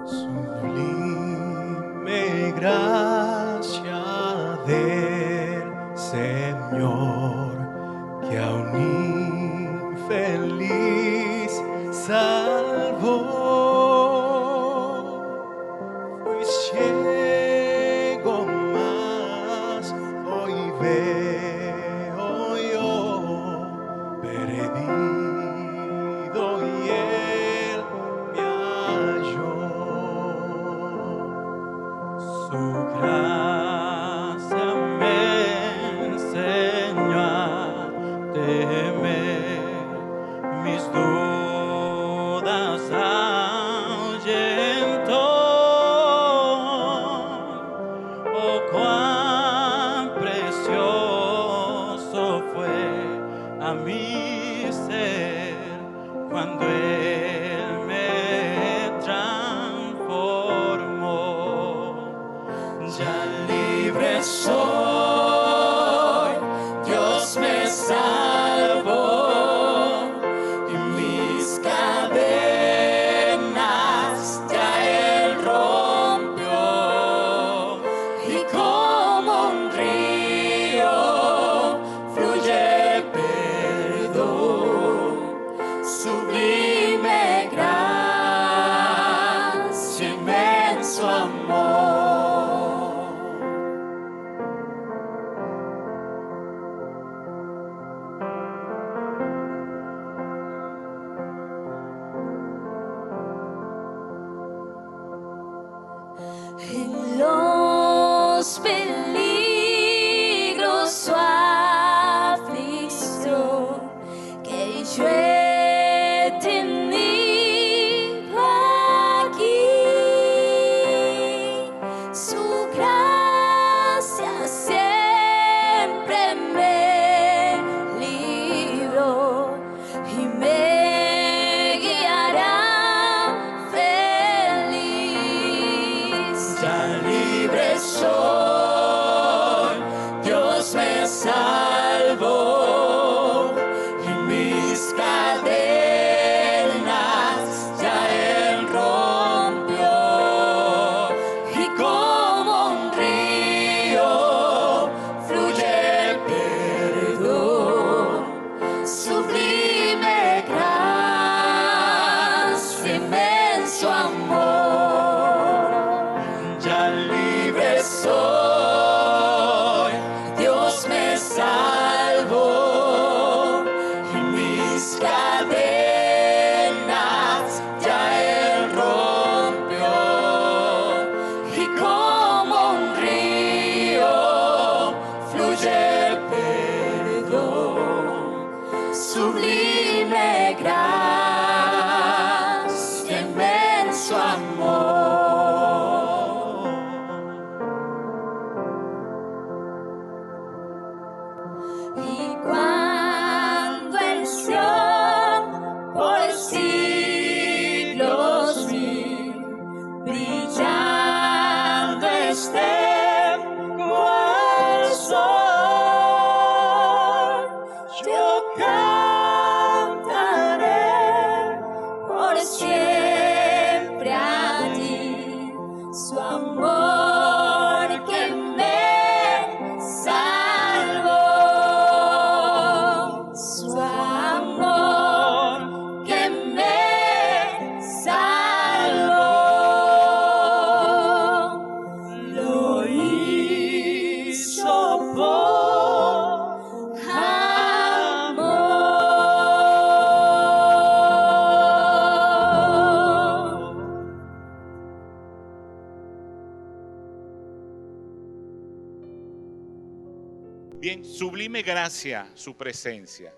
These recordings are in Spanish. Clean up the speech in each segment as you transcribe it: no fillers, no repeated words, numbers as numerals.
Sublime gracia del Señor, que a un infeliz salvó. Fui ciego, mas hoy veo yo, perdido, y Él me halló. Su gracia me enseñó a temer, mis dudas ahuyentó. Oh, cuán precioso fue a mi ser cuando Él me transformó. Ya libre soy, Dios me salvó, y mis cadenas ya Él rompió, y como un río fluye perdón, sublime gracia, inmenso amor. En los peligros su aflicción que yo he tenido aquí, su gracia siempre me libró y me guiará feliz. Ya libre soy, Dios me salvó, y mis cadenas ya Él rompió, y como un río fluye perdón, sublime gracia, inmenso amor. Ya libre soy, Dios me salvó, y mis cadenas ya Él rompió, y como un río fluye perdón, sublime gracia, inmenso amor. Y cuando el sol por siglos mil brillando esté cual sol, yo cantaré por siempre a ti, su amor que me salvó, su amor que me salvó, lo hizo por amor. Bien, sublime gracia su presencia.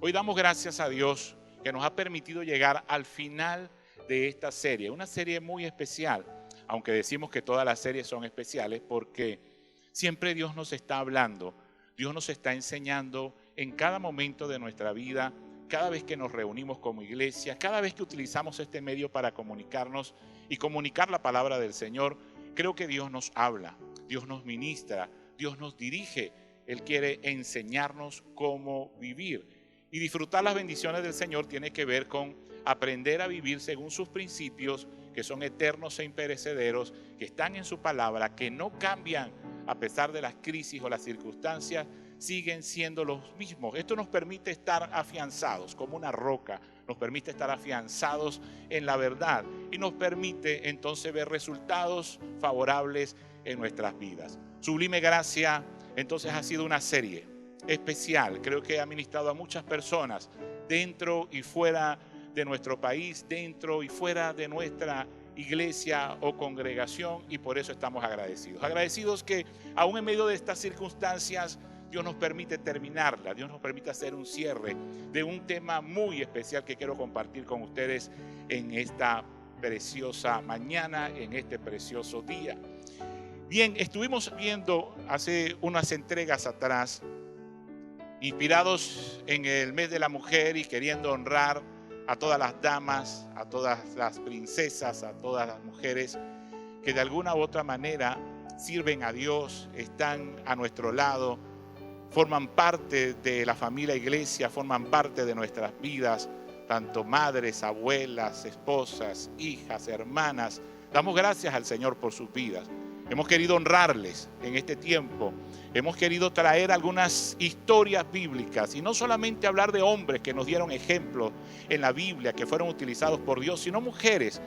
Hoy damos gracias a Dios que nos ha permitido llegar al final de esta serie, una serie muy especial, aunque decimos que todas las series son especiales porque siempre Dios nos está hablando, Dios nos está enseñando en cada momento de nuestra vida, cada vez que nos reunimos como iglesia, cada vez que utilizamos este medio para comunicarnos y comunicar la palabra del Señor. Creo que Dios nos habla, Dios nos ministra, Dios nos dirige. Él quiere enseñarnos cómo vivir. Y disfrutar las bendiciones del Señor tiene que ver con aprender a vivir según sus principios, que son eternos e imperecederos, que están en su palabra, que no cambian a pesar de las crisis o las circunstancias, siguen siendo los mismos. Esto nos permite estar afianzados como una roca, nos permite estar afianzados en la verdad y nos permite entonces ver resultados favorables en nuestras vidas. Sublime Gracia entonces ha sido una serie especial, creo que ha ministrado a muchas personas dentro y fuera de nuestro país, dentro y fuera de nuestra iglesia o congregación, y por eso estamos agradecidos. Agradecidos que aún en medio de estas circunstancias Dios nos permite terminarla, Dios nos permite hacer un cierre de un tema muy especial que quiero compartir con ustedes en esta preciosa mañana, en este precioso día. Bien, estuvimos viendo hace unas entregas atrás, inspirados en el mes de la mujer y queriendo honrar a todas las damas, a todas las princesas, a todas las mujeres que de alguna u otra manera sirven a Dios, están a nuestro lado, forman parte de la familia iglesia, forman parte de nuestras vidas, tanto madres, abuelas, esposas, hijas, hermanas. Damos gracias al Señor por sus vidas. Hemos querido honrarles en este tiempo. Hemos querido traer algunas historias bíblicas y no solamente hablar de hombres que nos dieron ejemplos en la Biblia, que fueron utilizados por Dios, sino mujeres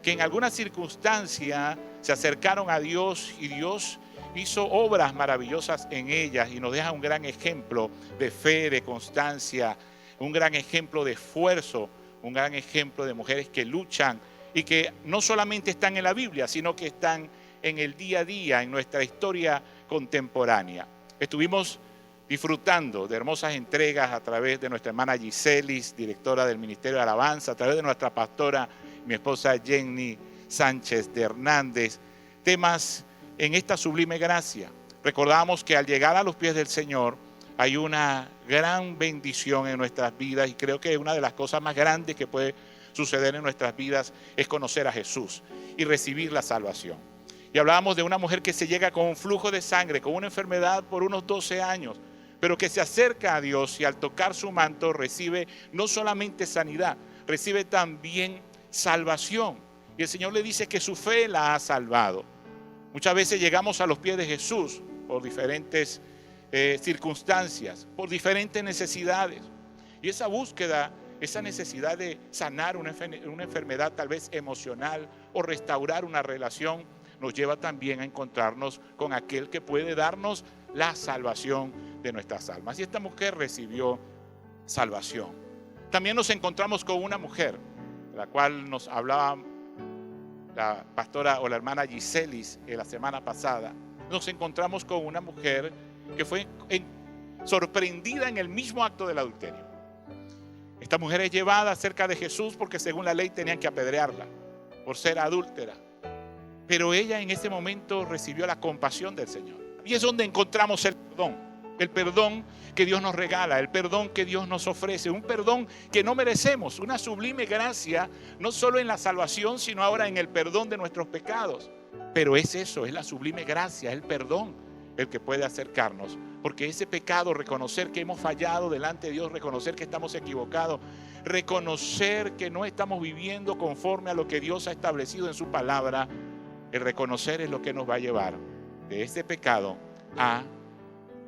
que en alguna circunstancia se acercaron a Dios y Dios hizo obras maravillosas en ellas y nos deja un gran ejemplo de fe, de constancia, un gran ejemplo de esfuerzo, un gran ejemplo de mujeres que luchan y que no solamente están en la Biblia, sino que están en el día a día, en nuestra historia contemporánea. Estuvimos disfrutando de hermosas entregas a través de nuestra hermana Giselis, directora del Ministerio de Alabanza, a través de nuestra pastora, mi esposa Jenny Sánchez de Hernández, temas en esta sublime gracia. Recordamos que al llegar a los pies del Señor hay una gran bendición en nuestras vidas y creo que una de las cosas más grandes que puede suceder en nuestras vidas es conocer a Jesús y recibir la salvación. Y hablábamos de una mujer que se llega con un flujo de sangre, con una enfermedad por unos 12 años, pero que se acerca a Dios y al tocar su manto recibe no solamente sanidad, recibe también salvación. Y el Señor le dice que su fe la ha salvado. Muchas veces llegamos a los pies de Jesús por diferentes circunstancias, por diferentes necesidades. Y esa búsqueda, esa necesidad de sanar una enfermedad tal vez emocional o restaurar una relación, nos lleva también a encontrarnos con aquel que puede darnos la salvación de nuestras almas. Y esta mujer recibió salvación. También nos encontramos con una mujer, la cual nos hablaba la pastora o la hermana Giselis la semana pasada. Nos encontramos con una mujer que fue sorprendida en el mismo acto del adulterio. Esta mujer es llevada cerca de Jesús porque según la ley tenían que apedrearla por ser adúltera. Pero ella en ese momento recibió la compasión del Señor. Y es donde encontramos el perdón que Dios nos regala, el perdón que Dios nos ofrece, un perdón que no merecemos, una sublime gracia, no solo en la salvación, sino ahora en el perdón de nuestros pecados. Pero es eso, es la sublime gracia, el perdón, el que puede acercarnos. Porque ese pecado, reconocer que hemos fallado delante de Dios, reconocer que estamos equivocados, reconocer que no estamos viviendo conforme a lo que Dios ha establecido en su palabra, el reconocer es lo que nos va a llevar de ese pecado a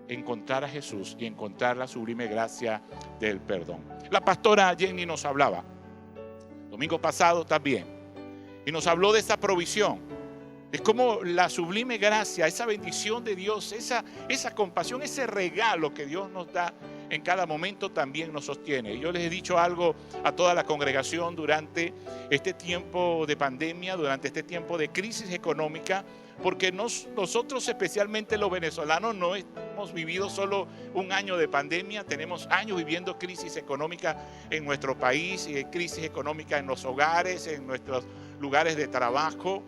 encontrar a Jesús y encontrar la sublime gracia del perdón. La pastora Jenny nos hablaba domingo pasado también y nos habló de esa provisión, de cómo la sublime gracia, esa bendición de Dios, esa compasión, ese regalo que Dios nos da en cada momento también nos sostiene. Yo les he dicho algo a toda la congregación durante este tiempo de pandemia, durante este tiempo de crisis económica, porque nosotros especialmente los venezolanos no hemos vivido solo un año de pandemia, tenemos años viviendo crisis económica en nuestro país y crisis económica en los hogares, en nuestros lugares de trabajo,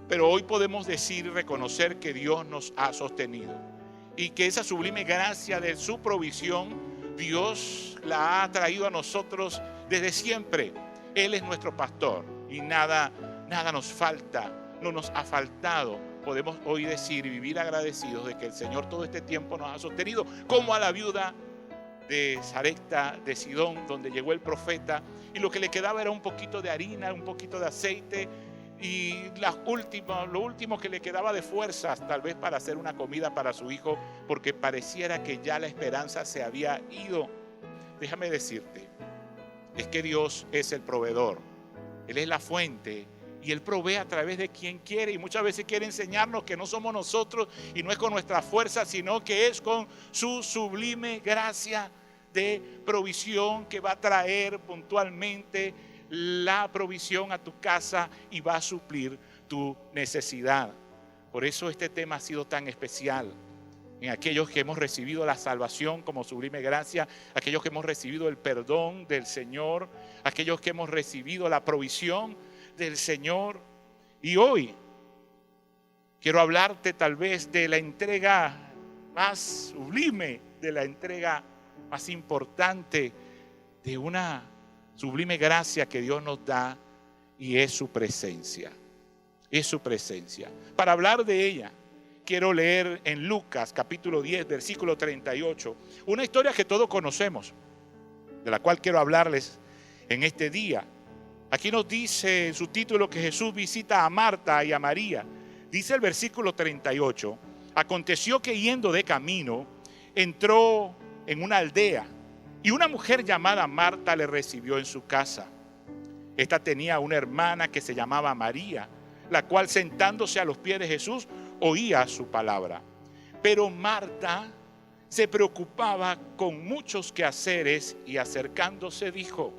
pero hoy podemos decir y reconocer que Dios nos ha sostenido y que esa sublime gracia de su provisión Dios la ha traído a nosotros desde siempre. Él es nuestro pastor y nada nos falta, no nos ha faltado. Podemos hoy decir y vivir agradecidos de que el Señor todo este tiempo nos ha sostenido, como a la viuda de Sarepta de Sidón, donde llegó el profeta, y lo que le quedaba era un poquito de harina, un poquito de aceite, y lo último que le quedaba de fuerzas, tal vez para hacer una comida para su hijo, porque pareciera que ya la esperanza se había ido. Déjame decirte, es que Dios es el proveedor, Él es la fuente, y Él provee a través de quien quiere, y muchas veces quiere enseñarnos que no somos nosotros y no es con nuestra fuerza, sino que es con su sublime gracia de provisión que va a traer puntualmente la provisión a tu casa y va a suplir tu necesidad. Por eso este tema ha sido tan especial en aquellos que hemos recibido la salvación como sublime gracia, aquellos que hemos recibido el perdón del Señor, aquellos que hemos recibido la provisión del Señor. Y hoy quiero hablarte tal vez de la entrega más sublime, de la entrega más importante, de una sublime gracia que Dios nos da, y es su presencia. Es su presencia. Para hablar de ella, quiero leer en Lucas capítulo 10, versículo 38, una historia que todos conocemos, de la cual quiero hablarles en este día. Aquí nos dice en su título que Jesús visita a Marta y a María. Dice el versículo 38, aconteció que yendo de camino, entró en una aldea y una mujer llamada Marta le recibió en su casa. Esta tenía una hermana que se llamaba María, la cual sentándose a los pies de Jesús oía su palabra. Pero Marta se preocupaba con muchos quehaceres y acercándose dijo,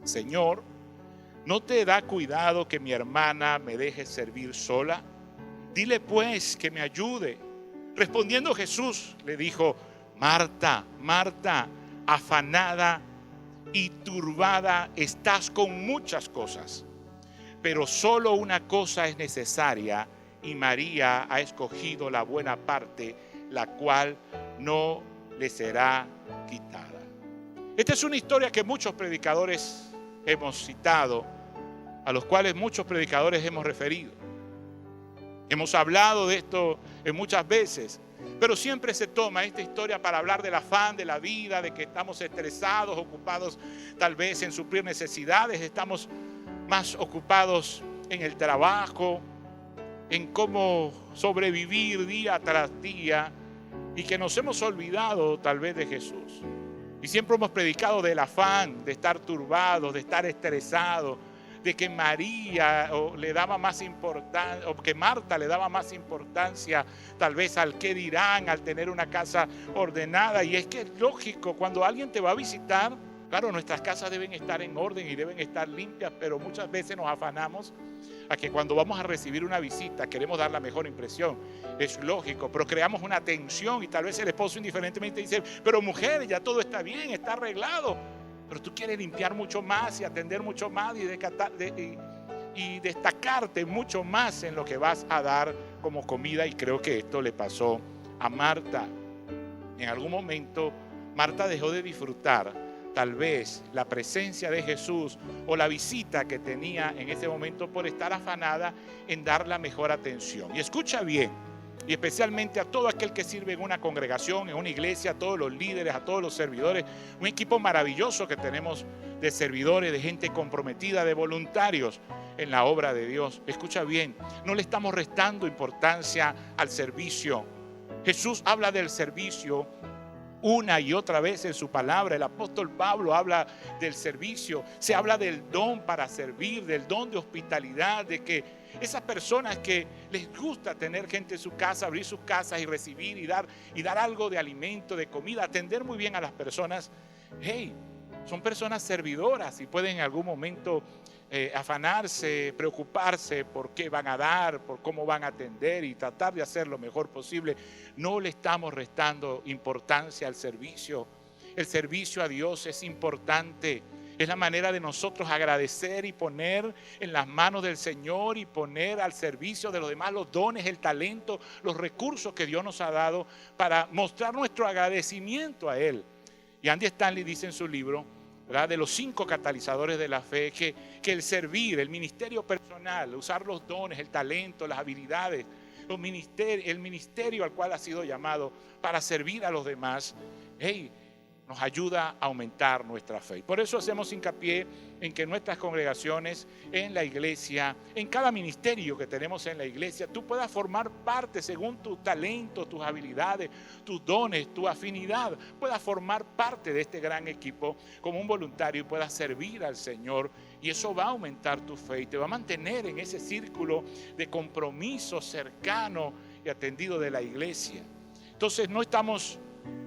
Señor, ¿no te da cuidado que mi hermana me deje servir sola? Dile pues que me ayude. Respondiendo Jesús le dijo, Marta, Marta, afanada y turbada estás con muchas cosas, pero solo una cosa es necesaria y María ha escogido la buena parte, la cual no le será quitada. Esta es una historia que muchos predicadores hemos citado, a los cuales muchos predicadores hemos referido. Hemos hablado de esto muchas veces, pero siempre se toma esta historia para hablar del afán de la vida, de que estamos estresados, ocupados tal vez en suplir necesidades, estamos más ocupados en el trabajo, en cómo sobrevivir día tras día, y que nos hemos olvidado tal vez de Jesús. Y siempre hemos predicado del afán, de estar turbados, de estar estresados, de que María le daba más importancia, o que Marta le daba más importancia tal vez al qué dirán, al tener una casa ordenada. Y es que es lógico, cuando alguien te va a visitar, claro, nuestras casas deben estar en orden y deben estar limpias, pero muchas veces nos afanamos a que cuando vamos a recibir una visita queremos dar la mejor impresión. Es lógico, pero creamos una tensión y tal vez el esposo indiferentemente dice, pero mujer, ya todo está bien, está arreglado. Pero tú quieres limpiar mucho más y atender mucho más y destacarte mucho más en lo que vas a dar como comida. Y creo que esto le pasó a Marta. En algún momento Marta dejó de disfrutar tal vez la presencia de Jesús o la visita que tenía en ese momento por estar afanada en dar la mejor atención. Y escucha bien, y especialmente a todo aquel que sirve en una congregación, en una iglesia, a todos los líderes, a todos los servidores, un equipo maravilloso que tenemos de servidores, de gente comprometida, de voluntarios en la obra de Dios. Escucha bien, no le estamos restando importancia al servicio. Jesús habla del servicio una y otra vez en su palabra. El apóstol Pablo habla del servicio, se habla del don para servir, del don de hospitalidad, de que esas personas que les gusta tener gente en su casa, abrir sus casas y recibir y dar algo de alimento, de comida, atender muy bien a las personas, hey, son personas servidoras y pueden en algún momento afanarse, preocuparse por qué van a dar, por cómo van a atender y tratar de hacer lo mejor posible. No le estamos restando importancia al servicio. El servicio a Dios es importante. Es la manera de nosotros agradecer y poner en las manos del Señor y poner al servicio de los demás los dones, el talento, los recursos que Dios nos ha dado para mostrar nuestro agradecimiento a Él. Y Andy Stanley dice en su libro, ¿verdad?, de los 5 catalizadores de la fe, que el servir, el ministerio personal, usar los dones, el talento, las habilidades, el ministerio al cual ha sido llamado para servir a los demás, hey, nos ayuda a aumentar nuestra fe. Por eso hacemos hincapié en que nuestras congregaciones, en la iglesia, en cada ministerio que tenemos en la iglesia, tú puedas formar parte según tus talentos, tus habilidades, tus dones, tu afinidad, puedas formar parte de este gran equipo como un voluntario y puedas servir al Señor. Y eso va a aumentar tu fe y te va a mantener en ese círculo de compromiso cercano y atendido de la iglesia. Entonces no estamos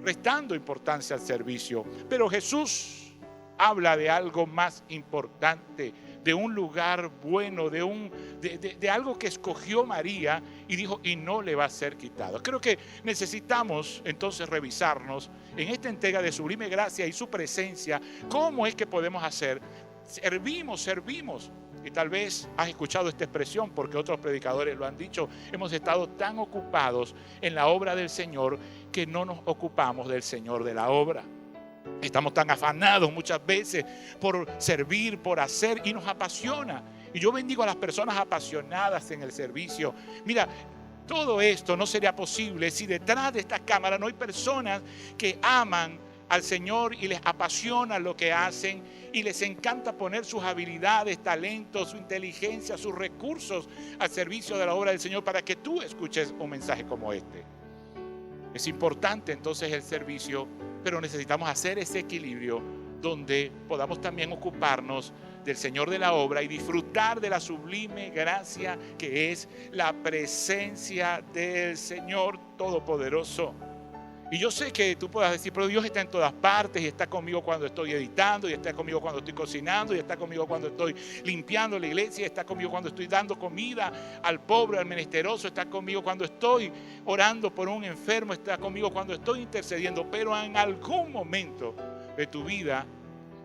restando importancia al servicio, pero Jesús habla de algo más importante, de un lugar bueno, de algo que escogió María y dijo, y no le va a ser quitado. Creo que necesitamos entonces revisarnos en esta entrega de sublime gracia y su presencia, cómo es que podemos hacer. Servimos. Y tal vez has escuchado esta expresión porque otros predicadores lo han dicho. Hemos estado tan ocupados en la obra del Señor que no nos ocupamos del Señor de la obra. Estamos tan afanados muchas veces por servir, por hacer, y nos apasiona. Y yo bendigo a las personas apasionadas en el servicio. Mira, todo esto no sería posible si detrás de esta cámara no hay personas que aman al Señor y les apasiona lo que hacen y les encanta poner sus habilidades, talentos, su inteligencia, sus recursos al servicio de la obra del Señor para que tú escuches un mensaje como este. Es importante entonces el servicio, pero necesitamos hacer ese equilibrio donde podamos también ocuparnos del Señor de la obra y disfrutar de la sublime gracia que es la presencia del Señor Todopoderoso. Y yo sé que tú puedas decir, pero Dios está en todas partes y está conmigo cuando estoy editando, y está conmigo cuando estoy cocinando, y está conmigo cuando estoy limpiando la iglesia, y está conmigo cuando estoy dando comida al pobre, al menesteroso, está conmigo cuando estoy orando por un enfermo, está conmigo cuando estoy intercediendo. Pero en algún momento de tu vida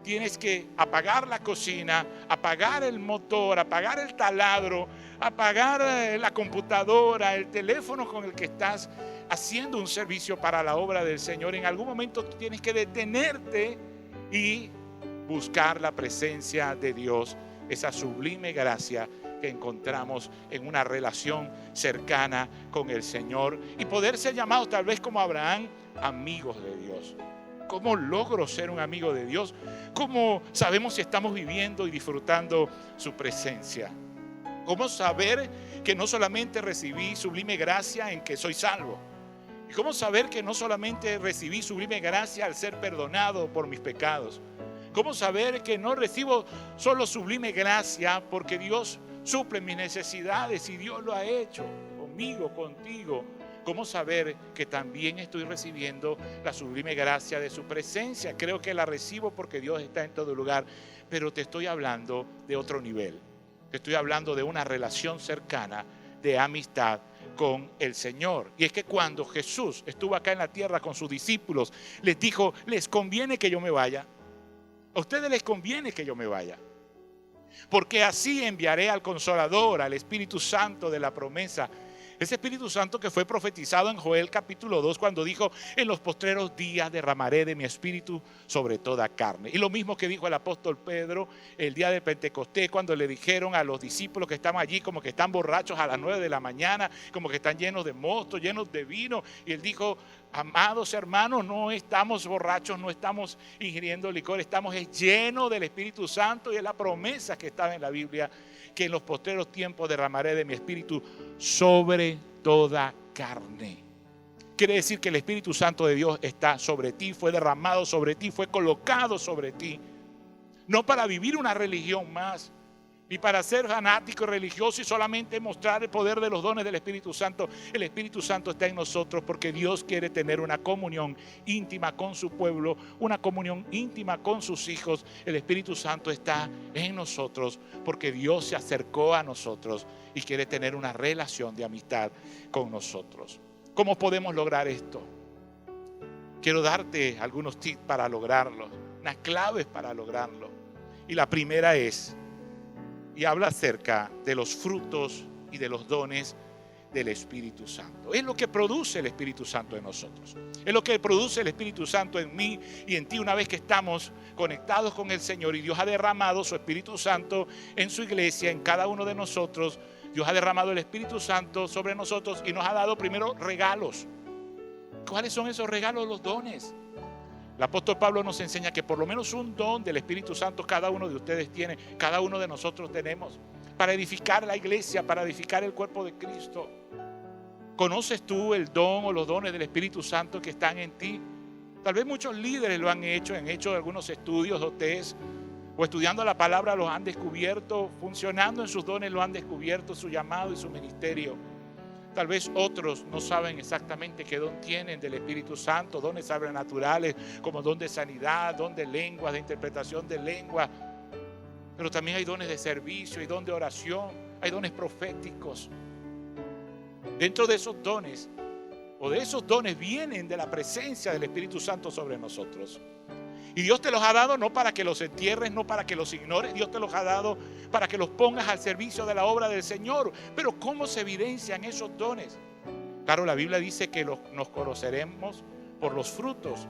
tienes que apagar la cocina, apagar el motor, apagar el taladro, apagar la computadora, el teléfono con el que estás haciendo un servicio para la obra del Señor. En algún momento tú tienes que detenerte y buscar la presencia de Dios, esa sublime gracia que encontramos en una relación cercana con el Señor y poder ser llamados tal vez como Abraham, amigos de Dios. ¿Cómo logro ser un amigo de Dios? ¿Cómo sabemos si estamos viviendo y disfrutando su presencia? ¿Cómo saber que no solamente recibí sublime gracia en que soy salvo? ¿Y cómo saber que no solamente recibí sublime gracia al ser perdonado por mis pecados? ¿Cómo saber que no recibo solo sublime gracia porque Dios suple mis necesidades y Dios lo ha hecho conmigo, contigo? ¿Cómo saber que también estoy recibiendo la sublime gracia de su presencia? Creo que la recibo porque Dios está en todo lugar, pero te estoy hablando de otro nivel. Te estoy hablando de una relación cercana de amistad con el Señor. Y es que cuando Jesús estuvo acá en la tierra con sus discípulos, les dijo, les conviene que yo me vaya. A ustedes les conviene que yo me vaya, porque así enviaré al Consolador, al Espíritu Santo de la promesa. Ese Espíritu Santo que fue profetizado en Joel capítulo 2 cuando dijo, en los postreros días derramaré de mi espíritu sobre toda carne. Y lo mismo que dijo el apóstol Pedro el día de Pentecostés cuando le dijeron a los discípulos que estaban allí como que están borrachos a las 9 de la mañana, como que están llenos de mosto, llenos de vino. Y él dijo, amados hermanos, no estamos borrachos, no estamos ingiriendo licor, estamos llenos del Espíritu Santo, y es la promesa que estaba en la Biblia, que en los postreros tiempos derramaré de mi espíritu sobre toda carne. Quiere decir que el Espíritu Santo de Dios está sobre ti, fue derramado sobre ti, fue colocado sobre ti. No para vivir una religión más, ni para ser fanático y religioso y solamente mostrar el poder de los dones del Espíritu Santo. El Espíritu Santo está en nosotros porque Dios quiere tener una comunión íntima con su pueblo, una comunión íntima con sus hijos. El Espíritu Santo está en nosotros porque Dios se acercó a nosotros y quiere tener una relación de amistad con nosotros. ¿Cómo podemos lograr esto? Quiero darte algunos tips para lograrlo, unas claves para lograrlo. Y la primera es, y habla acerca de los frutos y de los dones del Espíritu Santo. Es lo que produce el Espíritu Santo en nosotros. Es lo que produce el Espíritu Santo en mí y en ti una vez que estamos conectados con el Señor y Dios ha derramado su Espíritu Santo en su iglesia, en cada uno de nosotros. Dios ha derramado el Espíritu Santo sobre nosotros y nos ha dado primero regalos. ¿Cuáles son esos regalos? Los dones. El apóstol Pablo nos enseña que por lo menos un don del Espíritu Santo cada uno de ustedes tiene, cada uno de nosotros tenemos, para edificar la iglesia, para edificar el cuerpo de Cristo. ¿Conoces tú el don o los dones del Espíritu Santo que están en ti? Tal vez muchos líderes lo han hecho algunos estudios o test, o estudiando la palabra los han descubierto, funcionando en sus dones lo han descubierto, su llamado y su ministerio. Tal vez otros no saben exactamente qué don tienen del Espíritu Santo, dones sobrenaturales como don de sanidad, don de lenguas, de interpretación de lenguas. Pero también hay dones de servicio, hay don de oración, hay dones proféticos. Dentro de esos dones, o de esos dones vienen de la presencia del Espíritu Santo sobre nosotros. Y Dios te los ha dado no para que los entierres, no para que los ignores. Dios te los ha dado para que los pongas al servicio de la obra del Señor. Pero ¿cómo se evidencian esos dones? Claro, la Biblia dice que nos conoceremos por los frutos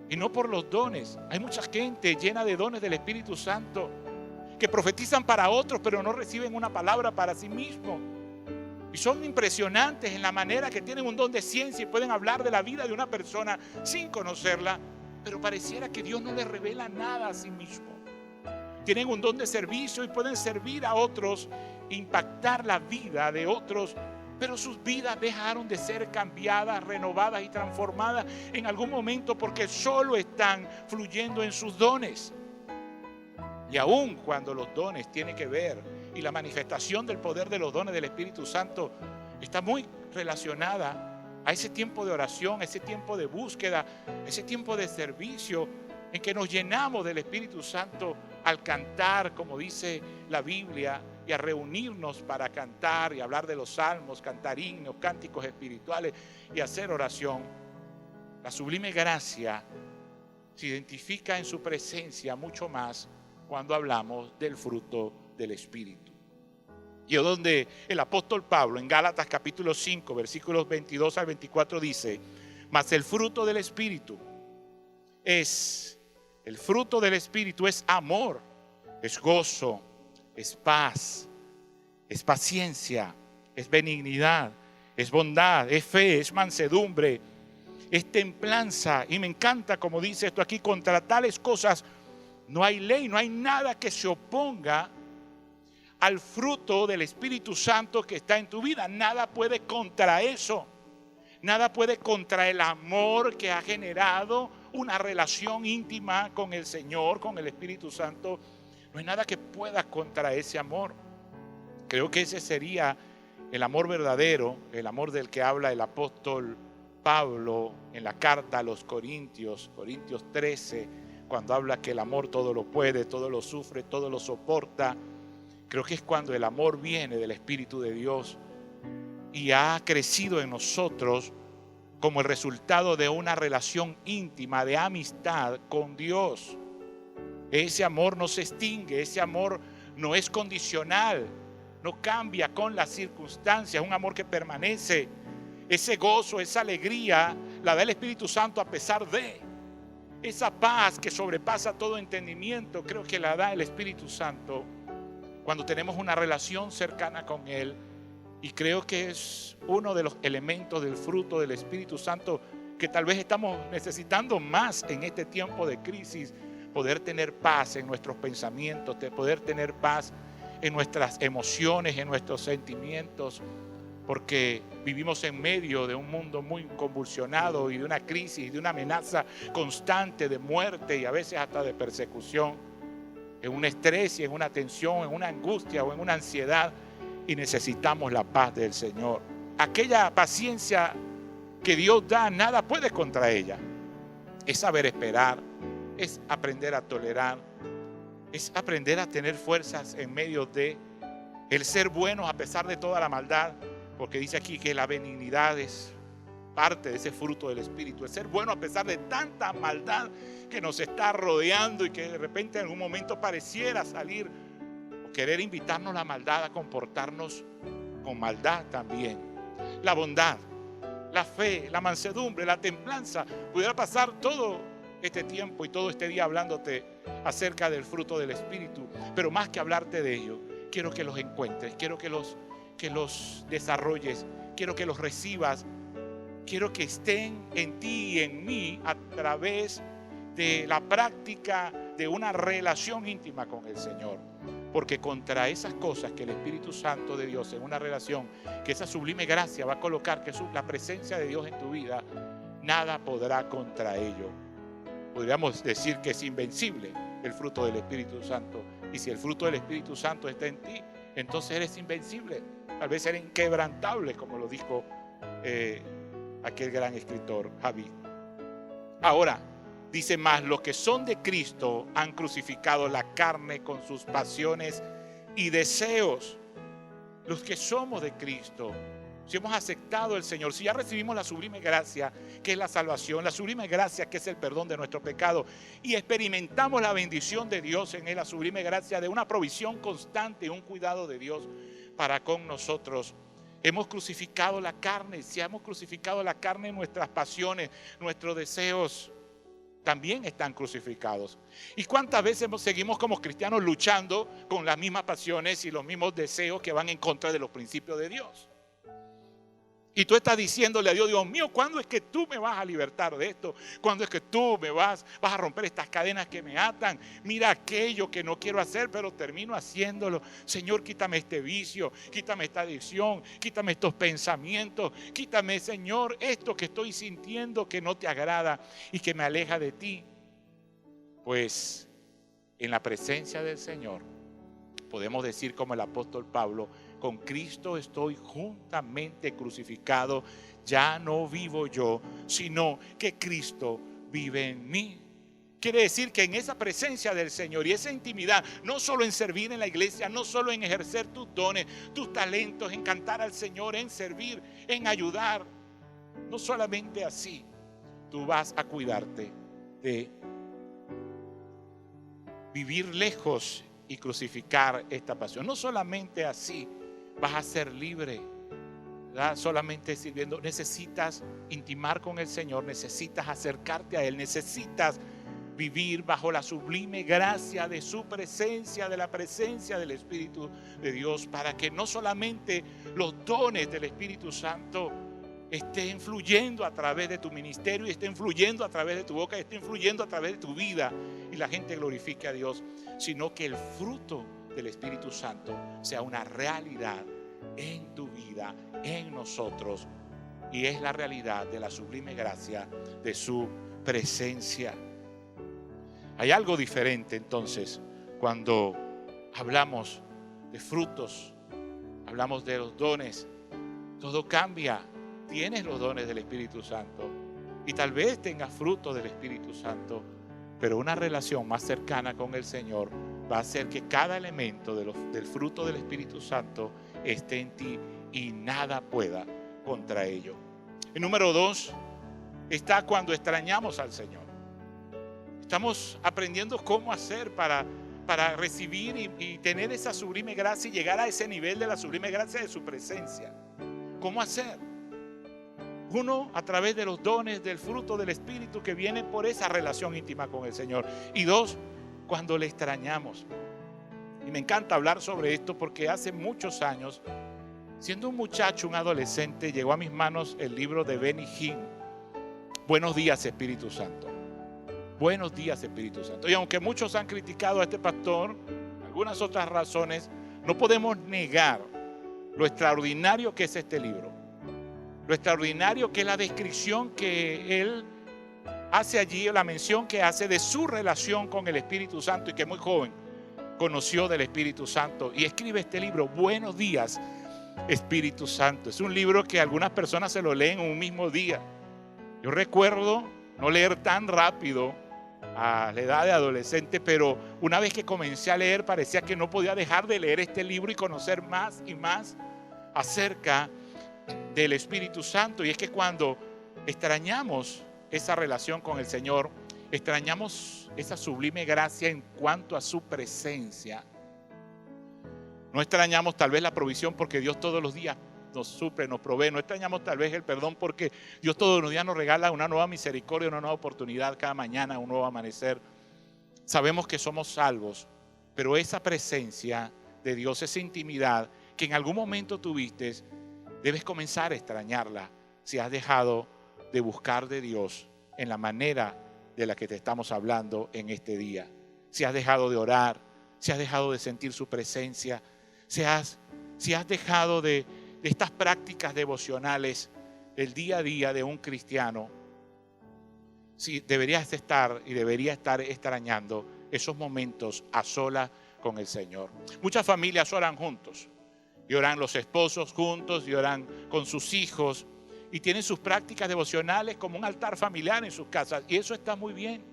y no por los dones. Hay mucha gente llena de dones del Espíritu Santo que profetizan para otros, pero no reciben una palabra para sí mismos. Y son impresionantes en la manera que tienen un don de ciencia y pueden hablar de la vida de una persona sin conocerla, pero pareciera que Dios no les revela nada a sí mismo. Tienen un don de servicio y pueden servir a otros, impactar la vida de otros, pero sus vidas dejaron de ser cambiadas, renovadas y transformadas en algún momento porque solo están fluyendo en sus dones. Y aun cuando los dones tienen que ver y la manifestación del poder de los dones del Espíritu Santo está muy relacionada a ese tiempo de oración, a ese tiempo de búsqueda, a ese tiempo de servicio en que nos llenamos del Espíritu Santo al cantar, como dice la Biblia, y a reunirnos para cantar y hablar de los salmos, cantar himnos, cánticos espirituales y hacer oración. La sublime gracia se identifica en su presencia mucho más cuando hablamos del fruto del Espíritu. Y es donde el apóstol Pablo en Gálatas capítulo 5 versículos 22 al 24 dice: mas el fruto del Espíritu es amor, es gozo, es paz, es paciencia, es benignidad, es bondad, es fe, es mansedumbre, es templanza. Y me encanta como dice esto aquí: contra tales cosas no hay ley, no hay nada que se oponga al fruto del Espíritu Santo que está en tu vida. Nada puede contra eso. Nada puede contra el amor que ha generado una relación íntima con el Señor, con el Espíritu Santo. No hay nada que pueda contra ese amor. Creo que ese sería el amor verdadero, el amor del que habla el apóstol Pablo en la carta a los Corintios, Corintios 13, cuando habla que el amor todo lo puede, todo lo sufre, todo lo soporta. Creo que es cuando el amor viene del Espíritu de Dios y ha crecido en nosotros como el resultado de una relación íntima de amistad con Dios. Ese amor no se extingue, ese amor no es condicional, no cambia con las circunstancias, es un amor que permanece. Ese gozo, esa alegría la da el Espíritu Santo a pesar de. Esa paz que sobrepasa todo entendimiento, creo que la da el Espíritu Santo cuando tenemos una relación cercana con Él. Y creo que es uno de los elementos del fruto del Espíritu Santo que tal vez estamos necesitando más en este tiempo de crisis. Poder tener paz en nuestros pensamientos, poder tener paz en nuestras emociones, en nuestros sentimientos, porque vivimos en medio de un mundo muy convulsionado y de una crisis, de una amenaza constante de muerte y a veces hasta de persecución, en un estrés y en una tensión, en una angustia o en una ansiedad, y necesitamos la paz del Señor. Aquella paciencia que Dios da, nada puede contra ella. Es saber esperar, es aprender a tolerar, es aprender a tener fuerzas en medio de el ser buenos a pesar de toda la maldad, porque dice aquí que la benignidad es parte de ese fruto del Espíritu, el ser bueno a pesar de tanta maldad que nos está rodeando y que de repente en algún momento pareciera salir o querer invitarnos la maldad a comportarnos con maldad también. La bondad, la fe, la mansedumbre, la templanza. Pudiera pasar todo este tiempo y todo este día hablándote acerca del fruto del Espíritu, pero más que hablarte de ello, quiero que los encuentres, quiero que los desarrolles, quiero que los recibas, quiero que estén en ti y en mí a través de la práctica de una relación íntima con el Señor. Porque contra esas cosas que el Espíritu Santo de Dios en una relación, que esa sublime gracia va a colocar, que es la presencia de Dios en tu vida, nada podrá contra ello. Podríamos decir que es invencible el fruto del Espíritu Santo. Y si el fruto del Espíritu Santo está en ti, entonces eres invencible. Tal vez eres inquebrantable, como lo dijo aquel gran escritor, Javi. Ahora, dice más, los que son de Cristo han crucificado la carne con sus pasiones y deseos. Los que somos de Cristo, si hemos aceptado al Señor, si ya recibimos la sublime gracia, que es la salvación, la sublime gracia, que es el perdón de nuestro pecado, y experimentamos la bendición de Dios en él, la sublime gracia de una provisión constante, un cuidado de Dios para con nosotros. Hemos crucificado la carne. Si hemos crucificado la carne, nuestras pasiones, nuestros deseos también están crucificados. ¿Y cuántas veces seguimos como cristianos luchando con las mismas pasiones y los mismos deseos que van en contra de los principios de Dios? Y tú estás diciéndole a Dios, Dios mío, ¿cuándo es que tú me vas a libertar de esto? ¿Cuándo es que tú me vas a romper estas cadenas que me atan? Mira aquello que no quiero hacer, pero termino haciéndolo. Señor, quítame este vicio, quítame esta adicción, quítame estos pensamientos, quítame, Señor, esto que estoy sintiendo que no te agrada y que me aleja de ti. Pues en la presencia del Señor podemos decir como el apóstol Pablo, con Cristo estoy juntamente crucificado, ya no vivo yo, sino que Cristo vive en mí. Quiere decir que en esa presencia del Señor y esa intimidad, no solo en servir en la iglesia, no solo en ejercer tus dones, tus talentos, en cantar al Señor, en servir, en ayudar, no solamente así, tú vas a cuidarte de vivir lejos y crucificar esta pasión. No solamente así vas a ser libre, ¿verdad? Solamente sirviendo. Necesitas intimar con el Señor, necesitas acercarte a Él, necesitas vivir bajo la sublime gracia de su presencia, de la presencia del Espíritu de Dios, para que no solamente los dones del Espíritu Santo estén fluyendo a través de tu ministerio y estén fluyendo a través de tu boca, estén fluyendo a través de tu vida y la gente glorifique a Dios, sino que el fruto del Espíritu Santo sea una realidad en tu vida, en nosotros, y es la realidad de la sublime gracia de su presencia. Hay algo diferente entonces cuando hablamos de frutos, hablamos de los dones. Todo cambia. Tienes los dones del Espíritu Santo y tal vez tengas frutos del Espíritu Santo, pero una relación más cercana con el Señor va a hacer que cada elemento del fruto del Espíritu Santo esté en ti y nada pueda contra ello. El número 2 está cuando extrañamos al Señor. Estamos aprendiendo cómo hacer para recibir y tener esa sublime gracia y llegar a ese nivel de la sublime gracia de su presencia. ¿Cómo hacer? Uno, a través de los dones del fruto del Espíritu que viene por esa relación íntima con el Señor. Y 2, cuando le extrañamos. Y me encanta hablar sobre esto porque hace muchos años, siendo un muchacho, un adolescente, llegó a mis manos el libro de Benny Hinn, Buenos días, Espíritu Santo. Buenos días, Espíritu Santo. Y aunque muchos han criticado a este pastor, algunas otras razones, no podemos negar lo extraordinario que es este libro. Lo extraordinario que es la descripción que él hace allí, la mención que hace de su relación con el Espíritu Santo y que muy joven conoció del Espíritu Santo y escribe este libro, Buenos días, Espíritu Santo. Es un libro que algunas personas se lo leen en un mismo día. Yo recuerdo no leer tan rápido a la edad de adolescente, pero una vez que comencé a leer parecía que no podía dejar de leer este libro y conocer más y más acerca del Espíritu Santo. Y es que cuando extrañamos esa relación con el Señor, extrañamos esa sublime gracia en cuanto a su presencia. No extrañamos tal vez la provisión porque Dios todos los días nos suple, nos provee. No extrañamos tal vez el perdón porque Dios todos los días nos regala una nueva misericordia, una nueva oportunidad cada mañana, un nuevo amanecer. Sabemos que somos salvos, pero esa presencia de Dios, esa intimidad que en algún momento tuviste, debes comenzar a extrañarla si has dejado de buscar de Dios en la manera de la que te estamos hablando en este día. Si has dejado de orar, si has dejado de sentir su presencia, si has dejado de estas prácticas devocionales del día a día de un cristiano, si deberías estar y debería estar extrañando esos momentos a solas con el Señor. Muchas familias oran juntos, y oran los esposos juntos, y oran con sus hijos, y tienen sus prácticas devocionales como un altar familiar en sus casas, y eso está muy bien.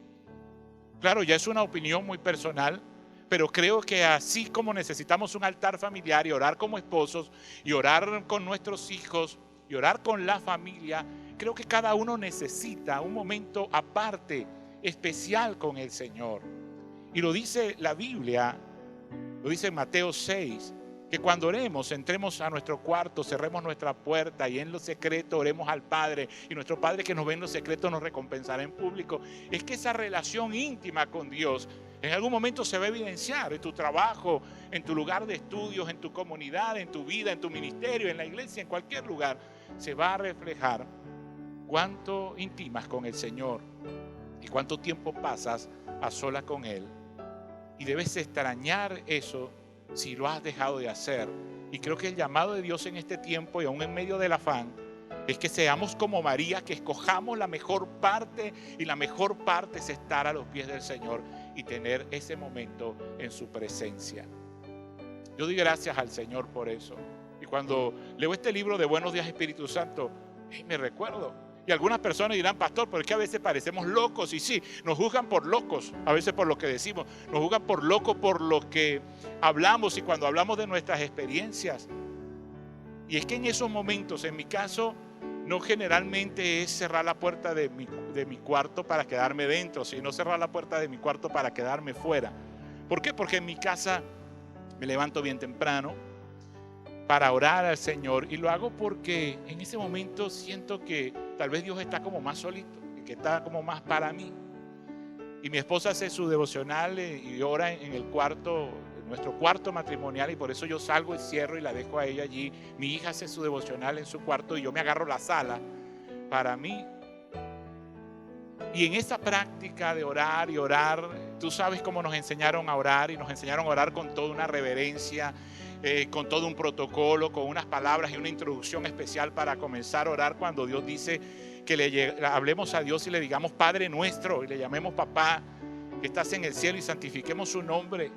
Claro, ya es una opinión muy personal, pero creo que así como necesitamos un altar familiar y orar como esposos, y orar con nuestros hijos, y orar con la familia, creo que cada uno necesita un momento aparte, especial con el Señor. Y lo dice la Biblia, lo dice en Mateo 6, que cuando oremos, entremos a nuestro cuarto, cerremos nuestra puerta y en lo secreto oremos al Padre. Y nuestro Padre que nos ve en lo secreto nos recompensará en público. Es que esa relación íntima con Dios en algún momento se va a evidenciar en tu trabajo, en tu lugar de estudios, en tu comunidad, en tu vida, en tu ministerio, en la iglesia, en cualquier lugar. Se va a reflejar cuánto intimas con el Señor y cuánto tiempo pasas a solas con Él. Y debes extrañar eso si lo has dejado de hacer. Y creo que el llamado de Dios en este tiempo y aún en medio del afán es que seamos como María, que escojamos la mejor parte, y la mejor parte es estar a los pies del Señor y tener ese momento en su presencia. Yo doy gracias al Señor por eso. Y cuando leo este libro de Buenos Días Espíritu Santo, me recuerdo. Y algunas personas dirán, pastor, pero es que a veces parecemos locos. Y sí, nos juzgan por locos, a veces por lo que decimos. Nos juzgan por locos por lo que hablamos y cuando hablamos de nuestras experiencias. Y es que en esos momentos, en mi caso, no generalmente es cerrar la puerta de mi cuarto para quedarme dentro, sino cerrar la puerta de mi cuarto para quedarme fuera. ¿Por qué? Porque en mi casa me levanto bien temprano para orar al Señor, y lo hago porque en ese momento siento que tal vez Dios está como más solito y que está como más para mí. Y mi esposa hace su devocional y ora en el cuarto, nuestro cuarto matrimonial, y por eso yo salgo y cierro y la dejo a ella allí. Mi hija hace su devocional en su cuarto y yo me agarro la sala para mí. Y en esa práctica de orar y orar, tú sabes cómo nos enseñaron a orar, y nos enseñaron a orar con toda una reverencia, con todo un protocolo, con unas palabras y una introducción especial para comenzar a orar cuando Dios dice que hablemos a Dios y le digamos Padre nuestro, y le llamemos Papá que estás en el cielo, y santifiquemos su nombre.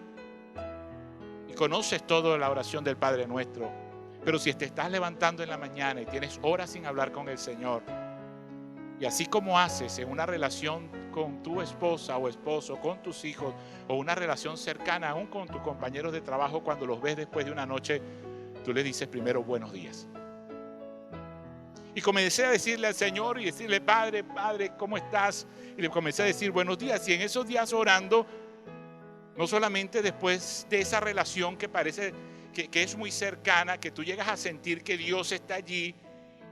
Y conoces toda la oración del Padre nuestro. Pero si te estás levantando en la mañana y tienes horas sin hablar con el Señor, y así como haces en una relación con tu esposa o esposo, con tus hijos, o una relación cercana aún con tus compañeros de trabajo, cuando los ves después de una noche, tú le dices primero buenos días. Y comencé a decirle al Señor y decirle, Padre, ¿cómo estás? Y le comencé a decir buenos días. Y en esos días orando, no solamente después de esa relación que parece que es muy cercana, que tú llegas a sentir que Dios está allí,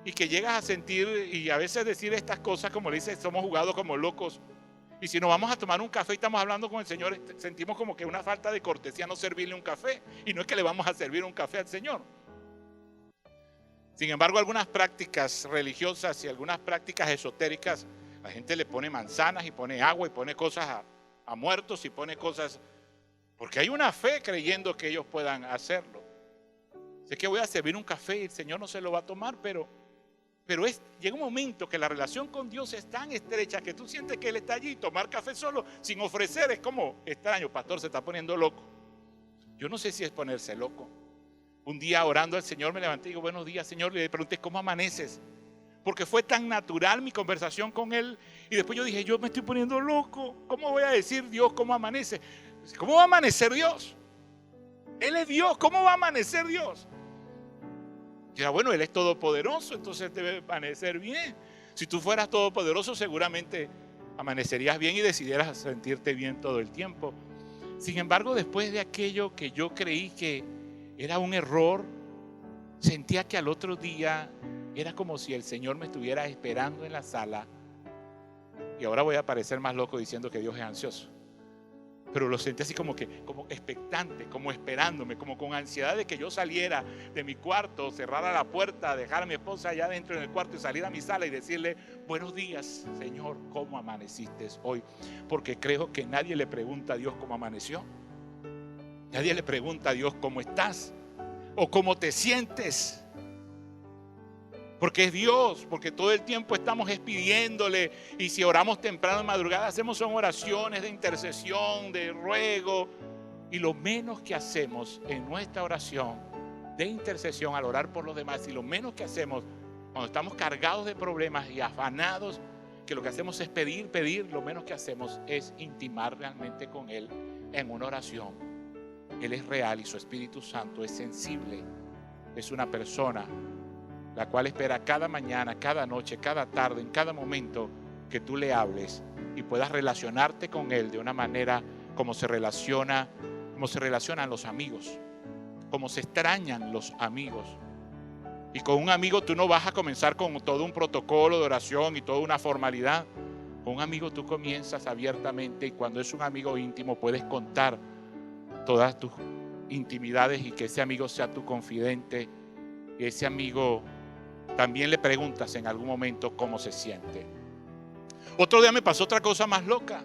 y que llegas a sentir y a veces decir estas cosas, como le dice, somos jugados como locos. Y si nos vamos a tomar un café y estamos hablando con el Señor, sentimos como que una falta de cortesía no servirle un café. Y no es que le vamos a servir un café al Señor. Sin embargo, algunas prácticas religiosas y algunas prácticas esotéricas, la gente le pone manzanas y pone agua y pone cosas a muertos y pone cosas, porque hay una fe creyendo que ellos puedan hacerlo. Sé que voy a servir un café y el Señor no se lo va a tomar, pero llega un momento que la relación con Dios es tan estrecha que tú sientes que Él está allí. Tomar café solo sin ofrecer es como extraño. Pastor, se está poniendo loco. Yo no sé si es ponerse loco. Un día orando al Señor me levanté y digo, buenos días, Señor. Le pregunté, ¿cómo amaneces? Porque fue tan natural mi conversación con Él. Y después yo dije, yo me estoy poniendo loco. ¿Cómo voy a decir Dios cómo amanece? ¿Cómo va a amanecer Dios? Él es Dios. ¿Cómo va a amanecer Dios? Y era, bueno, Él es todopoderoso, entonces debe amanecer bien. Si tú fueras todopoderoso, seguramente amanecerías bien y decidieras sentirte bien todo el tiempo. Sin embargo, después de aquello que yo creí que era un error, sentía que al otro día era como si el Señor me estuviera esperando en la sala. Y ahora voy a parecer más loco diciendo que Dios es ansioso. Pero lo sentí así como expectante, como esperándome, como con ansiedad de que yo saliera de mi cuarto, cerrara la puerta, dejara a mi esposa allá dentro en el cuarto y salir a mi sala y decirle: buenos días, Señor, ¿cómo amaneciste hoy? Porque creo que nadie le pregunta a Dios cómo amaneció. Nadie le pregunta a Dios cómo estás o cómo te sientes. Porque es Dios, porque todo el tiempo estamos pidiéndole, y si oramos temprano en madrugada, hacemos son oraciones de intercesión, de ruego, y lo menos que hacemos en nuestra oración de intercesión al orar por los demás, y lo menos que hacemos cuando estamos cargados de problemas y afanados, que lo que hacemos es pedir, lo menos que hacemos es intimar realmente con Él en una oración. Él es real y su Espíritu Santo es sensible, es una persona la cual espera cada mañana, cada noche, cada tarde, en cada momento que tú le hables y puedas relacionarte con Él de una manera como se relacionan los amigos, como se extrañan los amigos. Y con un amigo tú no vas a comenzar con todo un protocolo de oración y toda una formalidad. Con un amigo tú comienzas abiertamente, y cuando es un amigo íntimo puedes contar todas tus intimidades y que ese amigo sea tu confidente, y ese amigo también le preguntas en algún momento cómo se siente. Otro día me pasó otra cosa más loca.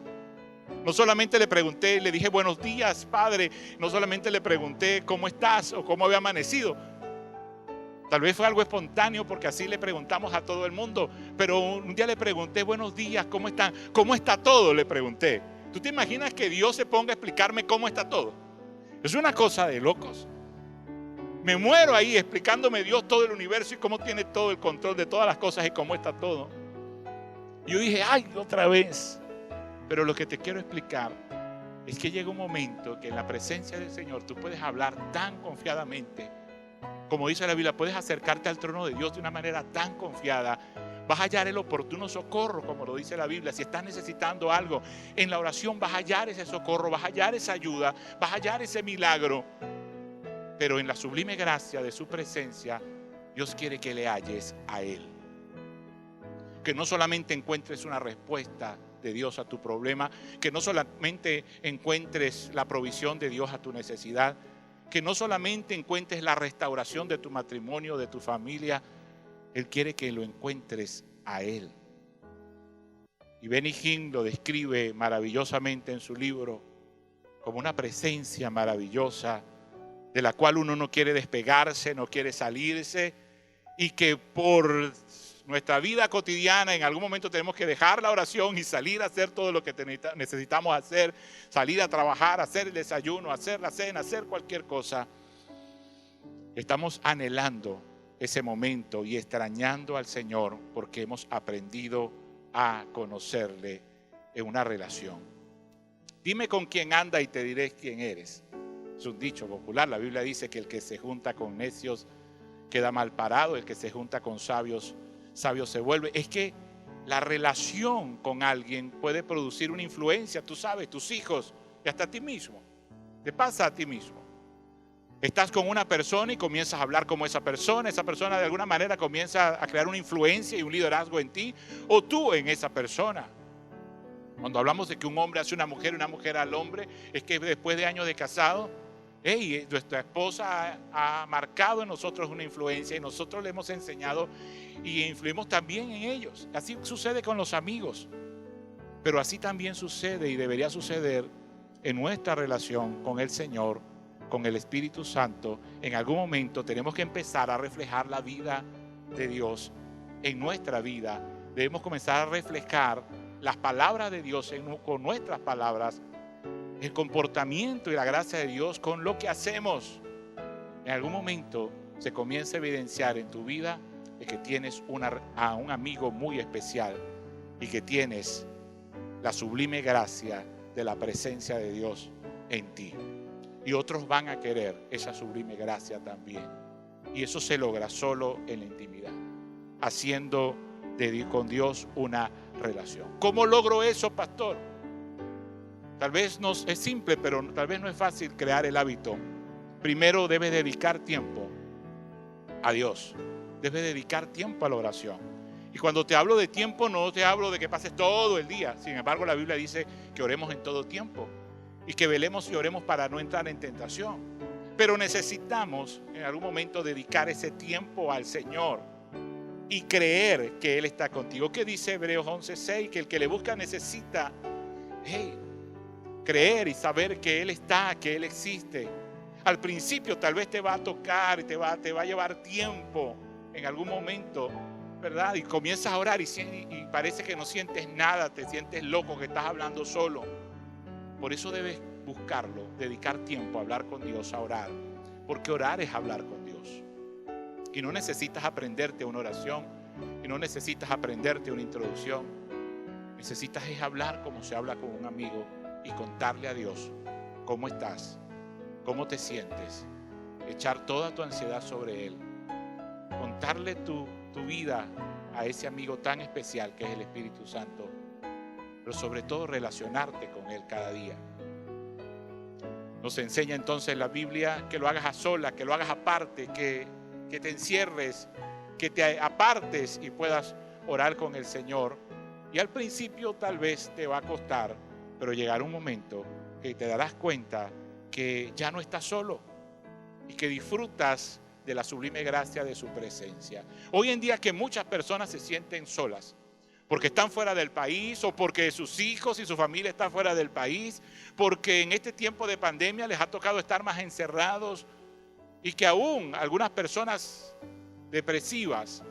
No solamente le pregunté, le dije buenos días, padre. No solamente le pregunté cómo estás o cómo había amanecido. Tal vez fue algo espontáneo porque así le preguntamos a todo el mundo. Pero un día le pregunté buenos días, ¿cómo están? ¿Cómo está todo? Le pregunté. ¿Tú te imaginas que Dios se ponga a explicarme cómo está todo? Es una cosa de locos. Me muero ahí explicándome Dios todo el universo y cómo tiene todo el control de todas las cosas y cómo está todo. Y yo dije, ay, otra vez. Pero lo que te quiero explicar es que llega un momento que en la presencia del Señor tú puedes hablar tan confiadamente. Como dice la Biblia, puedes acercarte al trono de Dios de una manera tan confiada. Vas a hallar el oportuno socorro, como lo dice la Biblia. Si estás necesitando algo en la oración, vas a hallar ese socorro, vas a hallar esa ayuda, vas a hallar ese milagro. Pero en la sublime gracia de su presencia, Dios quiere que le halles a Él. Que no solamente encuentres una respuesta de Dios a tu problema, que no solamente encuentres la provisión de Dios a tu necesidad, que no solamente encuentres la restauración de tu matrimonio, de tu familia. Él quiere que lo encuentres a Él. Y Benny Hinn lo describe maravillosamente en su libro como una presencia maravillosa de la cual uno no quiere despegarse, no quiere salirse, y que por nuestra vida cotidiana en algún momento tenemos que dejar la oración y salir a hacer todo lo que necesitamos hacer, salir a trabajar, hacer el desayuno, hacer la cena, hacer cualquier cosa. Estamos anhelando ese momento y extrañando al Señor porque hemos aprendido a conocerle en una relación. Dime con quién anda y te diré quién eres. Es un dicho popular. La Biblia dice que el que se junta con necios queda mal parado, el que se junta con sabios, sabio se vuelve. Es que la relación con alguien puede producir una influencia, tú sabes, tus hijos y hasta a ti mismo. Te pasa a ti mismo. Estás con una persona y comienzas a hablar como esa persona de alguna manera comienza a crear una influencia y un liderazgo en ti, o tú en esa persona. Cuando hablamos de que un hombre hace una mujer y una mujer al hombre, es que después de años de casado, nuestra esposa ha marcado en nosotros una influencia y nosotros le hemos enseñado y influimos también en ellos. Así sucede con los amigos, pero así también sucede y debería suceder en nuestra relación con el Señor, con el Espíritu Santo. En algún momento tenemos que empezar a reflejar la vida de Dios en nuestra vida. Debemos comenzar a reflejar las palabras de Dios con nuestras palabras, el comportamiento y la gracia de Dios con lo que hacemos. En algún momento se comienza a evidenciar en tu vida de que tienes a un amigo muy especial y que tienes la sublime gracia de la presencia de Dios en ti. Y otros van a querer esa sublime gracia también. Y eso se logra solo en la intimidad, haciendo con Dios una relación. ¿Cómo logro eso, pastor? Tal vez no es simple, pero tal vez no es fácil crear el hábito. Primero debes dedicar tiempo a Dios. Debes dedicar tiempo a la oración. Y cuando te hablo de tiempo, no te hablo de que pases todo el día. Sin embargo, la Biblia dice que oremos en todo tiempo. y que velemos y oremos para no entrar en tentación. Pero necesitamos en algún momento dedicar ese tiempo al Señor y creer que Él está contigo. ¿Qué dice Hebreos 11:6? Que el que le busca necesita creer y saber que Él está, que Él existe. Al principio tal vez te va a tocar, te va a llevar tiempo en algún momento, ¿verdad? Y comienzas a orar y parece que no sientes nada, te sientes loco, que estás hablando solo. Por eso debes buscarlo, dedicar tiempo a hablar con Dios, a orar. Porque orar es hablar con Dios. Y no necesitas aprenderte una oración, y no necesitas aprenderte una introducción. Necesitas es hablar como se habla con un amigo y contarle a Dios cómo estás, cómo te sientes, echar toda tu ansiedad sobre Él, contarle tu vida a ese amigo tan especial que es el Espíritu Santo, pero sobre todo relacionarte con Él cada día. Nos enseña entonces la Biblia que lo hagas a solas, que lo hagas aparte, que te encierres, que te apartes y puedas orar con el Señor. Y al principio tal vez te va a costar, pero llegará un momento que te darás cuenta que ya no estás solo y que disfrutas de la sublime gracia de su presencia. Hoy en día que muchas personas se sienten solas porque están fuera del país, o porque sus hijos y su familia están fuera del país, porque en este tiempo de pandemia les ha tocado estar más encerrados, y que aún algunas personas depresivas,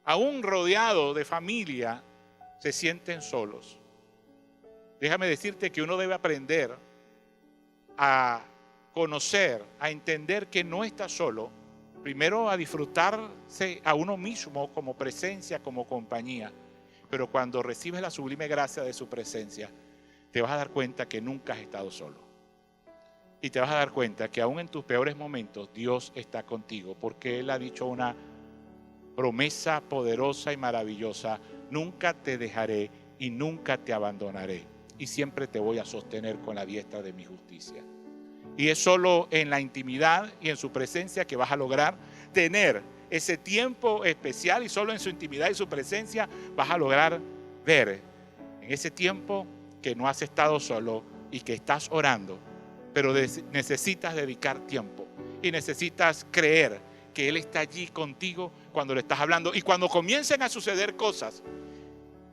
aún rodeados de familia, se sienten solos. Déjame decirte que uno debe aprender a conocer, a entender que no está solo. Primero a disfrutarse a uno mismo como presencia, como compañía. Pero cuando recibes la sublime gracia de su presencia, te vas a dar cuenta que nunca has estado solo. Y te vas a dar cuenta que aún en tus peores momentos Dios está contigo, porque Él ha dicho una promesa poderosa y maravillosa: nunca te dejaré y nunca te abandonaré, y siempre te voy a sostener con la diestra de mi justicia. Y es solo en la intimidad y en su presencia que vas a lograr tener ese tiempo especial, y solo en su intimidad y su presencia vas a lograr ver en ese tiempo que no has estado solo y que estás orando, pero necesitas dedicar tiempo y necesitas creer que Él está allí contigo cuando le estás hablando. Y cuando comiencen a suceder cosas,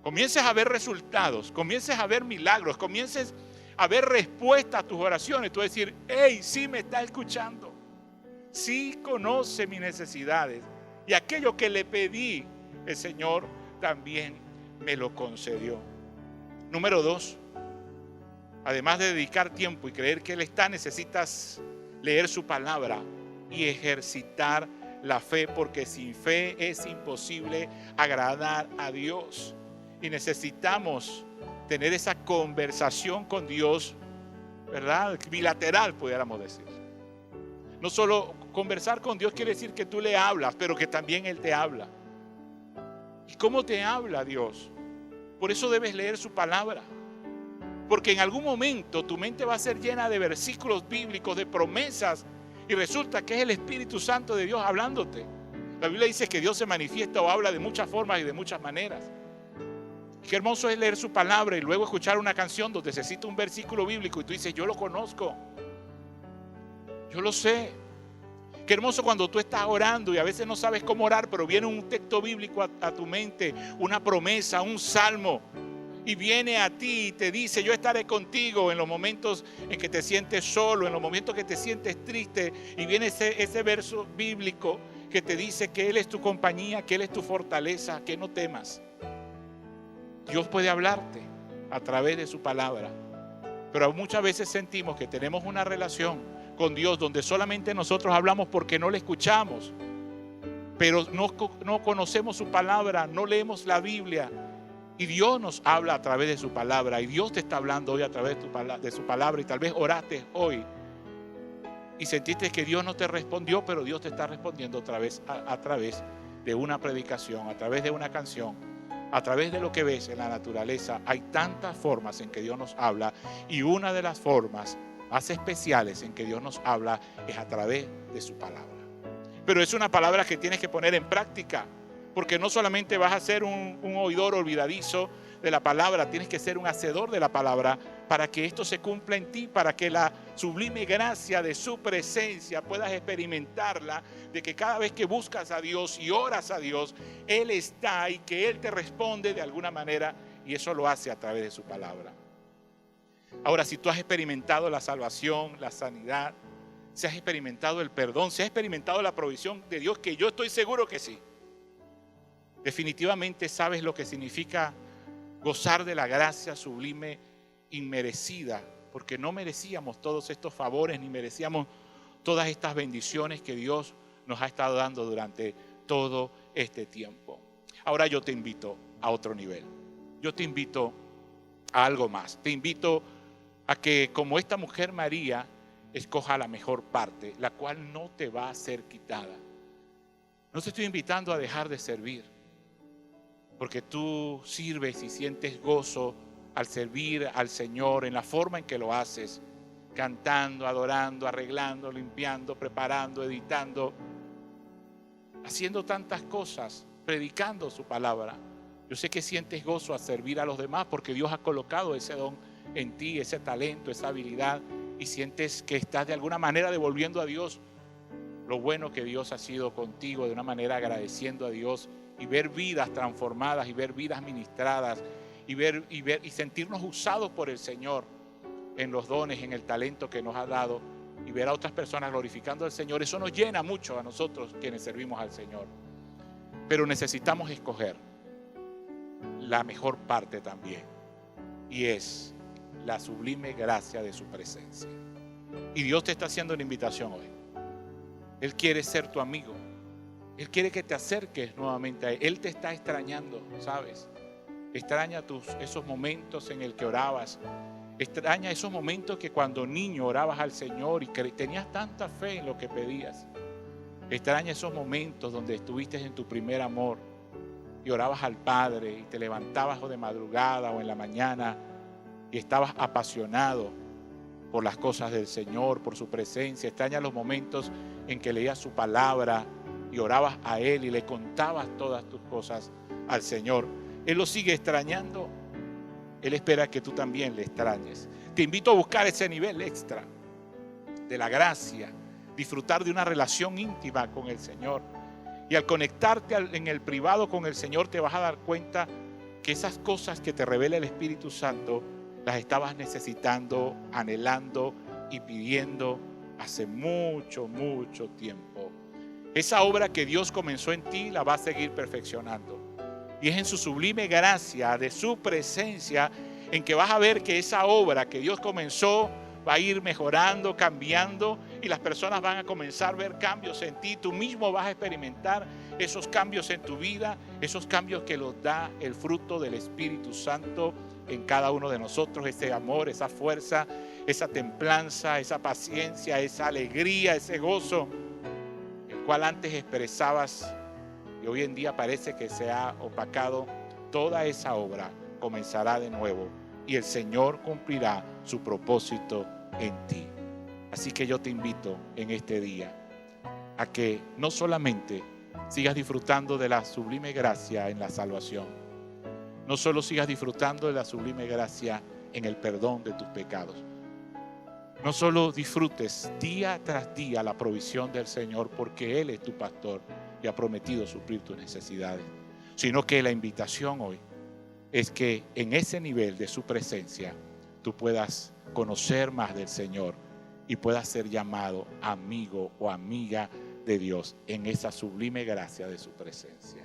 comiences a ver resultados, comiences a ver milagros, comiences a ver respuesta a tus oraciones, tú decir: hey, sí me está escuchando, sí conoce mis necesidades, y aquello que le pedí, el Señor también me lo concedió. Número 2, además de dedicar tiempo y creer que Él está, necesitas leer su palabra y ejercitar la fe, porque sin fe es imposible agradar a Dios. Y necesitamos tener esa conversación con Dios, ¿verdad? Bilateral, pudiéramos decir. No solo conversar con Dios quiere decir que tú le hablas, pero que también Él te habla. ¿Y cómo te habla Dios? Por eso debes leer su palabra. Porque en algún momento tu mente va a ser llena de versículos bíblicos, de promesas, y resulta que es el Espíritu Santo de Dios hablándote. La Biblia dice que Dios se manifiesta o habla de muchas formas y de muchas maneras. Qué hermoso es leer su palabra y luego escuchar una canción donde se cita un versículo bíblico y tú dices: yo lo conozco, yo lo sé. Qué hermoso cuando tú estás orando y a veces no sabes cómo orar, pero viene un texto bíblico a tu mente, una promesa, un salmo, y viene a ti y te dice: yo estaré contigo en los momentos en que te sientes solo, en los momentos que te sientes triste, y viene ese verso bíblico que te dice que Él es tu compañía, que Él es tu fortaleza, que no temas. Dios puede hablarte a través de su palabra, pero muchas veces sentimos que tenemos una relación con Dios donde solamente nosotros hablamos porque no le escuchamos, pero no conocemos su palabra, no leemos la Biblia, y Dios nos habla a través de su palabra, y Dios te está hablando hoy a través de su palabra, y tal vez oraste hoy y sentiste que Dios no te respondió, pero Dios te está respondiendo a través de una predicación, a través de una canción, a través de lo que ves en la naturaleza. Hay tantas formas en que Dios nos habla, y una de las formas más especiales en que Dios nos habla es a través de su palabra. Pero es una palabra que tienes que poner en práctica, porque no solamente vas a ser un oidor olvidadizo de la palabra, tienes que ser un hacedor de la palabra para que esto se cumpla en ti, para que la sublime gracia de su presencia puedas experimentarla, de que cada vez que buscas a Dios y oras a Dios, Él está y que Él te responde de alguna manera, y eso lo hace a través de su palabra. Ahora, si tú has experimentado la salvación, la sanidad, si has experimentado el perdón, si has experimentado la provisión de Dios, que yo estoy seguro que sí, definitivamente sabes lo que significa gozar de la gracia sublime inmerecida, porque no merecíamos todos estos favores ni merecíamos todas estas bendiciones que Dios nos ha estado dando durante todo este tiempo. Ahora yo te invito a otro nivel. Yo te invito a algo más. Te invito a que, como esta mujer María, escoja la mejor parte, la cual no te va a ser quitada. No te estoy invitando a dejar de servir, porque tú sirves y sientes gozo al servir al Señor en la forma en que lo haces, cantando, adorando, arreglando, limpiando, preparando, editando, haciendo tantas cosas, predicando su palabra. Yo sé que sientes gozo a servir a los demás porque Dios ha colocado ese don en ti, ese talento, esa habilidad, y sientes que estás de alguna manera devolviendo a Dios lo bueno que Dios ha sido contigo, de una manera agradeciendo a Dios, y ver vidas transformadas y ver vidas ministradas y sentirnos usados por el Señor en los dones, en el talento que nos ha dado, y ver a otras personas glorificando al Señor. Eso nos llena mucho a nosotros quienes servimos al Señor. Pero necesitamos escoger la mejor parte también, y es la sublime gracia de su presencia. Y Dios te está haciendo una invitación hoy. Él quiere ser tu amigo. Él quiere que te acerques nuevamente a Él. Él te está extrañando, ¿sabes? Extraña esos momentos en el que orabas. Extraña esos momentos que cuando niño orabas al Señor y que tenías tanta fe en lo que pedías. Extraña esos momentos donde estuviste en tu primer amor y orabas al Padre y te levantabas o de madrugada o en la mañana y estabas apasionado por las cosas del Señor, por su presencia. Extraña los momentos en que leías su palabra y orabas a Él y le contabas todas tus cosas al Señor. Él lo sigue extrañando. Él espera que tú también le extrañes. Te invito a buscar ese nivel extra de la gracia, disfrutar de una relación íntima con el Señor. Y al conectarte en el privado con el Señor, te vas a dar cuenta que esas cosas que te revela el Espíritu Santo las estabas necesitando, anhelando y pidiendo hace mucho, mucho tiempo. Esa obra que Dios comenzó en ti la va a seguir perfeccionando. Y es en su sublime gracia de su presencia en que vas a ver que esa obra que Dios comenzó va a ir mejorando, cambiando, y las personas van a comenzar a ver cambios en ti. Tú mismo vas a experimentar esos cambios en tu vida, esos cambios que los da el fruto del Espíritu Santo en cada uno de nosotros. Ese amor, esa fuerza, esa templanza, esa paciencia, esa alegría, ese gozo, el cual antes expresabas y hoy en día parece que se ha opacado. Toda esa obra comenzará de nuevo y el Señor cumplirá su propósito en ti. Así que yo te invito en este día a que no solamente sigas disfrutando de la sublime gracia en la salvación, no solo sigas disfrutando de la sublime gracia en el perdón de tus pecados, no solo disfrutes día tras día la provisión del Señor, porque Él es tu pastor y ha prometido suplir tus necesidades, sino que la invitación hoy es que en ese nivel de su presencia tú puedas conocer más del Señor y puedas ser llamado amigo o amiga de Dios en esa sublime gracia de su presencia.